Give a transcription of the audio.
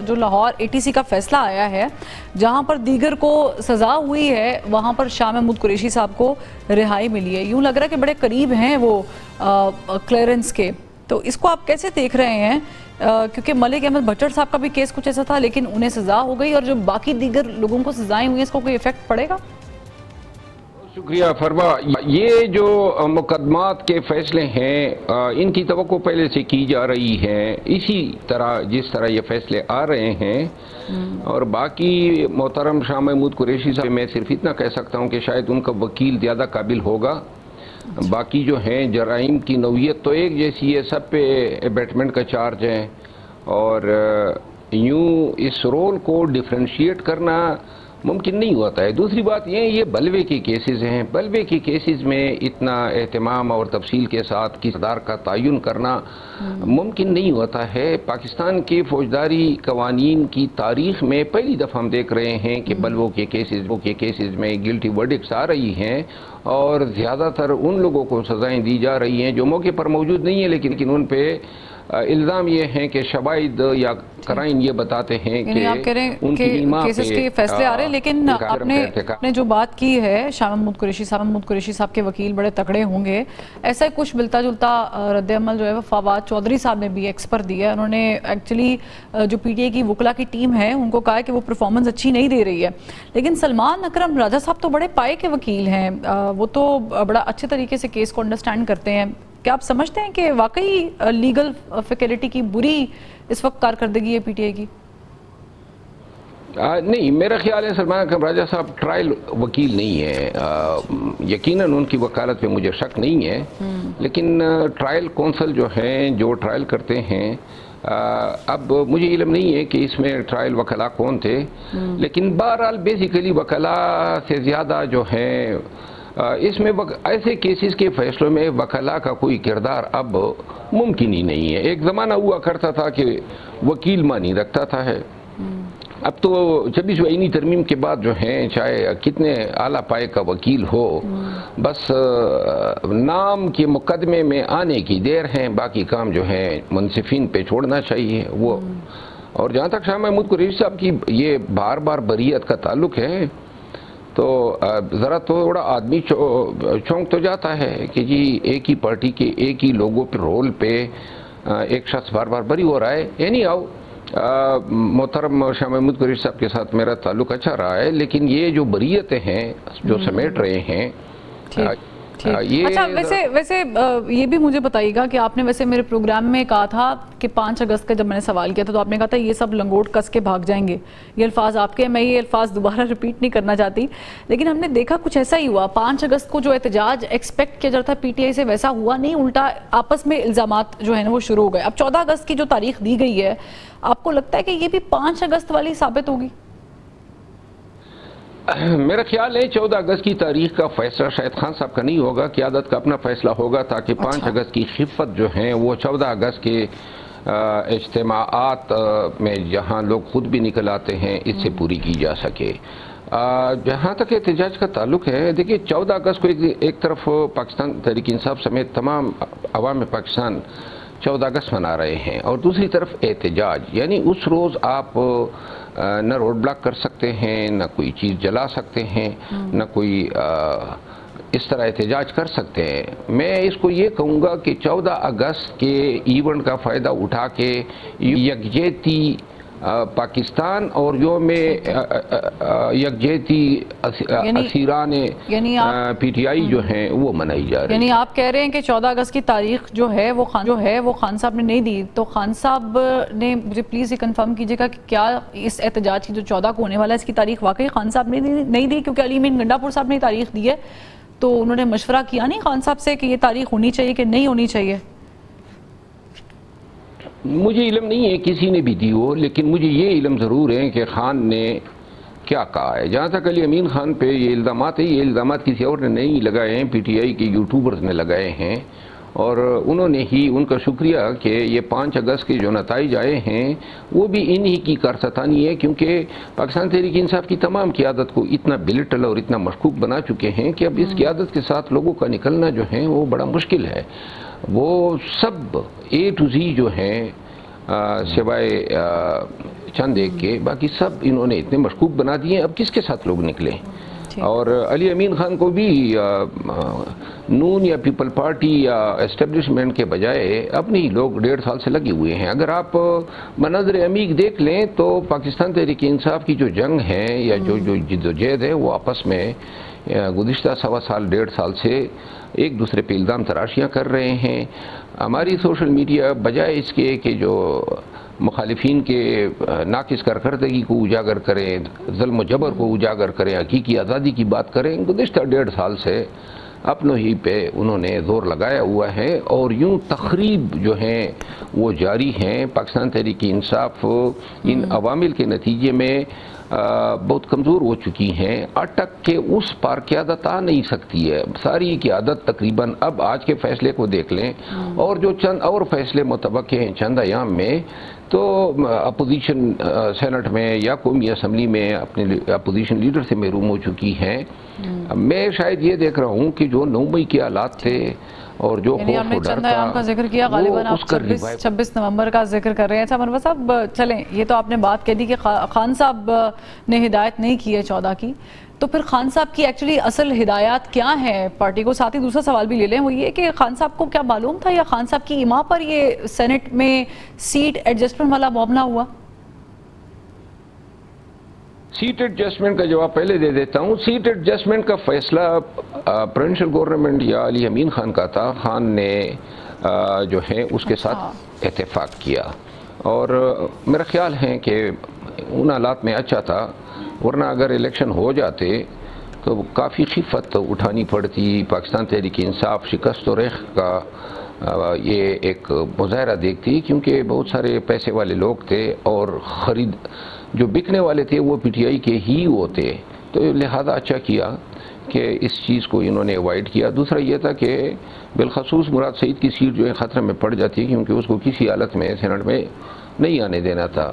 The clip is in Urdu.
جو لاہور ATC کا فیصلہ آیا ہے جہاں پر دیگر کو سزا ہوئی ہے وہاں پر شاہ محمود قریشی صاحب کو رہائی ملی ہے، یوں لگ رہا ہے کہ بڑے قریب ہیں وہ کلیئرنس کے، تو اس کو آپ کیسے دیکھ رہے ہیں؟ کیونکہ ملک احمد بھٹر صاحب کا بھی کیس کچھ ایسا تھا لیکن انہیں سزا ہو گئی، اور جو باقی دیگر لوگوں کو سزائیں ہوئی ہیں اس کو کوئی ایفیکٹ پڑے گا؟ شکریہ فروا، یہ جو مقدمات کے فیصلے ہیں ان کی توقع پہلے سے کی جا رہی ہے، اسی طرح جس طرح یہ فیصلے آ رہے ہیں، اور باقی محترم شاہ محمود قریشی صاحب میں صرف اتنا کہہ سکتا ہوں کہ شاید ان کا وکیل زیادہ قابل ہوگا، باقی جو ہیں جرائم کی نوعیت تو ایک جیسی ہے، سب پہ ابیٹمنٹ کا چارج ہے، اور یوں اس رول کو ڈیفرینشیٹ کرنا ممکن نہیں ہوتا ہے۔ دوسری بات یہ بلوے کے کیسز ہیں، بلوے کے کیسز میں اتنا اہتمام اور تفصیل کے ساتھ کردار کا تعین کرنا ممکن نہیں ہوتا ہے۔ پاکستان کے فوجداری قوانین کی تاریخ میں پہلی دفعہ ہم دیکھ رہے ہیں کہ بلووں کے کیسز میں گلٹی ورڈکٹس آ رہی ہیں، اور زیادہ تر ان لوگوں کو سزائیں دی جا رہی ہیں جو موقع پر موجود نہیں ہیں، لیکن ان پہ الزام یہ ہیں کہ شواہد یا قرائن یہ بتاتے ہیں کہ آپ کہہ رہے ہیں کہ کیسز کے فیصلے آ رہے ہیں، لیکن آپ نے جو بات کی ہے شاہ محمود قریشی صاحب کے وکیل بڑے تکڑے ہوں گے، ایسا کچھ ملتا جلتا رد عمل جو ہے وہ فواد چودھری صاحب نے بھی ایکس پر دیا ہے۔ انہوں نے ایکچولی جو PTI کی وکلا کی ٹیم ہے ان کو کہا ہے کہ وہ پرفارمنس اچھی نہیں دے رہی ہے، لیکن سلمان اکرم راجہ صاحب تو بڑے پائے کے وکیل ہیں، وہ تو بڑا اچھے طریقے سے کیس کو انڈرسٹینڈ کرتے ہیں۔ کیا آپ سمجھتے ہیں کہ واقعی لیگل فیکلٹی کی بری اس وقت کارکردگی ہے PTI کی؟ نہیں، میرا خیال ہے سلمان اکرم راجہ صاحب ٹرائل وکیل نہیں ہے، یقیناً ان کی وکالت پہ مجھے شک نہیں ہے، لیکن ٹرائل کونسل جو ہیں جو ٹرائل کرتے ہیں، اب مجھے علم نہیں ہے کہ اس میں ٹرائل وکلا کون تھے، لیکن بہرحال بیسیکلی وکلا سے زیادہ جو ہیں اس میں ایسے کیسز کے فیصلوں میں وکلا کا کوئی کردار اب ممکن ہی نہیں ہے۔ ایک زمانہ ہوا کرتا تھا کہ وکیل مانی رکھتا تھا ہے، اب تو 26 آئینی ترمیم کے بعد جو ہیں چاہے کتنے اعلیٰ پائے کا وکیل ہو، بس نام کے مقدمے میں آنے کی دیر ہے، باقی کام جو ہے منصفین پہ چھوڑنا چاہیے وہ۔ اور جہاں تک شاہ محمود قریشی صاحب کی یہ بار بار بریت کا تعلق ہے، تو ذرا تھوڑا آدمی چونک تو جاتا ہے کہ جی ایک ہی پارٹی کے ایک ہی لوگوں پہ رول پہ ایک شخص بار بار بری ہو رہا ہے۔ یعنی محترم شاہ محمود قریشی صاحب کے ساتھ میرا تعلق اچھا رہا ہے، لیکن یہ جو بریتیں ہیں جو سمیٹ رہے ہیں، اچھا ویسے یہ بھی مجھے بتائیے گا کہ آپ نے ویسے میرے پروگرام میں کہا تھا کہ 5 اگست کا جب میں نے سوال کیا تھا تو آپ نے کہا تھا یہ سب لنگوٹ کس کے بھاگ جائیں گے، یہ الفاظ آپ کے، میں یہ الفاظ دوبارہ ریپیٹ نہیں کرنا چاہتی، لیکن ہم نے دیکھا کچھ ایسا ہی ہوا۔ 5 اگست کو جو احتجاج ایکسپیکٹ کیا جاتا تھا PTI سے ویسا ہوا نہیں، الٹا آپس میں الزامات جو ہیں وہ شروع ہو گئے۔ اب 14 اگست کی جو تاریخ دی گئی ہے، آپ کو لگتا ہے کہ یہ بھی 5 اگست والی ثابت ہوگی؟ میرا خیال ہے 14 اگست کی تاریخ کا فیصلہ شاید خان صاحب کا نہیں ہوگا، قیادت کا اپنا فیصلہ ہوگا، تاکہ 5 اگست کی خفت جو ہیں وہ 14 اگست کے اجتماعات میں جہاں لوگ خود بھی نکل آتے ہیں اس سے پوری کی جا سکے۔ جہاں تک احتجاج کا تعلق ہے، دیکھیے 14 اگست کو ایک طرف پاکستان تحریک انصاف سمیت تمام عوام پاکستان 14 اگست منا رہے ہیں، اور دوسری طرف احتجاج، یعنی اس روز آپ نہ روڈ بلاک کر سکتے ہیں، نہ کوئی چیز جلا سکتے ہیں، نہ کوئی اس طرح احتجاج کر سکتے ہیں۔ میں اس کو یہ کہوں گا کہ 14 اگست کے ایونٹ کا فائدہ اٹھا کے یکجہتی پاکستان اور یوم یکجہتی اسیران PTI جو ہیں وہ منائی جا رہی ہے۔ یعنی آپ کہہ رہے ہیں کہ 14 اگست کی تاریخ جو ہے وہ خان صاحب نے نہیں دی، تو خان صاحب نے مجھے پلیز یہ کنفرم کیجئے گا کہ کیا اس احتجاج کی جو 14 کو ہونے والا ہے اس کی تاریخ واقعی خان صاحب نے نہیں دی؟ کیونکہ علی امین گنڈا پور صاحب نے تاریخ دی ہے، تو انہوں نے مشورہ کیا نہیں خان صاحب سے کہ یہ تاریخ ہونی چاہیے کہ نہیں ہونی چاہیے؟ مجھے علم نہیں ہے کسی نے بھی دی ہو، لیکن مجھے یہ علم ضرور ہے کہ خان نے کیا کہا ہے۔ جہاں تک علی امین خان پہ یہ الزامات ہیں، یہ الزامات کسی اور نے نہیں لگائے ہیں، PTI کے یوٹیوبرز نے لگائے ہیں، اور انہوں نے ہی ان کا شکریہ کہ یہ 5 اگست کے جو نتائج آئے ہیں وہ بھی انہی کی کارستانی ہے، کیونکہ پاکستان تحریک انصاف کی تمام قیادت کو اتنا بلٹل اور اتنا مشکوک بنا چکے ہیں کہ اب اس قیادت کے ساتھ لوگوں کا نکلنا جو ہے وہ بڑا مشکل ہے۔ وہ سب A to Z جو ہیں سوائے چند ایک کے، باقی سب انہوں نے اتنے مشکوک بنا دیے ہیں، اب کس کے ساتھ لوگ نکلیں؟ اور علی امین خان کو بھی نون یا پیپل پارٹی یا اسٹیبلشمنٹ کے بجائے اپنے ہی لوگ 1.5 سال سے لگے ہوئے ہیں۔ اگر آپ مناظر عمیق دیکھ لیں تو پاکستان تحریک انصاف کی جو جنگ ہے یا جو جدوجہد ہے وہ آپس میں گزشتہ 1.25 سال 1.5 سال سے ایک دوسرے پہ الزام تراشیاں کر رہے ہیں۔ ہماری سوشل میڈیا بجائے اس کے کہ جو مخالفین کے ناقص کارکردگی کو اجاگر کریں، ظلم و جبر کو اجاگر کریں، حقیقی آزادی کی بات کریں، گزشتہ 1.5 سال سے اپنوں ہی پہ انہوں نے زور لگایا ہوا ہے، اور یوں تخریب جو ہیں وہ جاری ہیں۔ پاکستان تحریک انصاف ان عوامل کے نتیجے میں بہت کمزور ہو چکی ہیں، اٹک کے اس پار قیادت آ نہیں سکتی ہے۔ ساری قیادت تقریباً اب آج کے فیصلے کو دیکھ لیں اور جو چند اور فیصلے متوقع ہیں چند ایام میں، تو اپوزیشن سینٹ میں یا قومی اسمبلی میں اپنے اپوزیشن لیڈر سے محروم ہو چکی ہیں۔ میں شاید یہ دیکھ رہا ہوں کہ جو 9 مئی کے حالات تھے اور جو خوف و ڈر کا ذکر کیا، غالباً آپ 26 نومبر کا ذکر کر رہے ہیں۔ اچھا منور صاحب، چلیں یہ تو آپ نے بات کہہ دی کہ خان صاحب نے ہدایت نہیں کی ہے 14 کی، تو پھر خان صاحب کی ایکچولی اصل ہدایات کیا ہیں پارٹی کو؟ ساتھ ہی دوسرا سوال بھی لے لیں، وہ یہ کہ خان صاحب کو کیا معلوم تھا یا خان صاحب کی اماں پر یہ سینٹ میں سیٹ ایڈجسٹمنٹ والا معاملہ ہوا؟ سیٹ ایڈجسٹمنٹ کا جواب پہلے دے دیتا ہوں۔ سیٹ ایڈجسٹمنٹ کا فیصلہ پروونشل گورنمنٹ یا علی امین خان کا تھا۔ خان نے جو ہے اس کے ساتھ اتفاق کیا، اور میرا خیال ہے کہ ان حالات میں اچھا تھا، ورنہ اگر الیکشن ہو جاتے تو کافی خفت اٹھانی پڑتی۔ پاکستان تحریک انصاف شکست و ریخ کا یہ ایک مظاہرہ دیکھتی، کیونکہ بہت سارے پیسے والے لوگ تھے اور جو بکنے والے تھے وہ پی ٹی آئی کے ہی ہوتے، تو لہذا اچھا کیا کہ اس چیز کو انہوں نے اوائڈ کیا۔ دوسرا یہ تھا کہ بالخصوص مراد سعید کی سیٹ جو ہے خطرے میں پڑ جاتی ہے، کیونکہ اس کو کسی حالت میں سینٹ میں نہیں آنے دینا تھا۔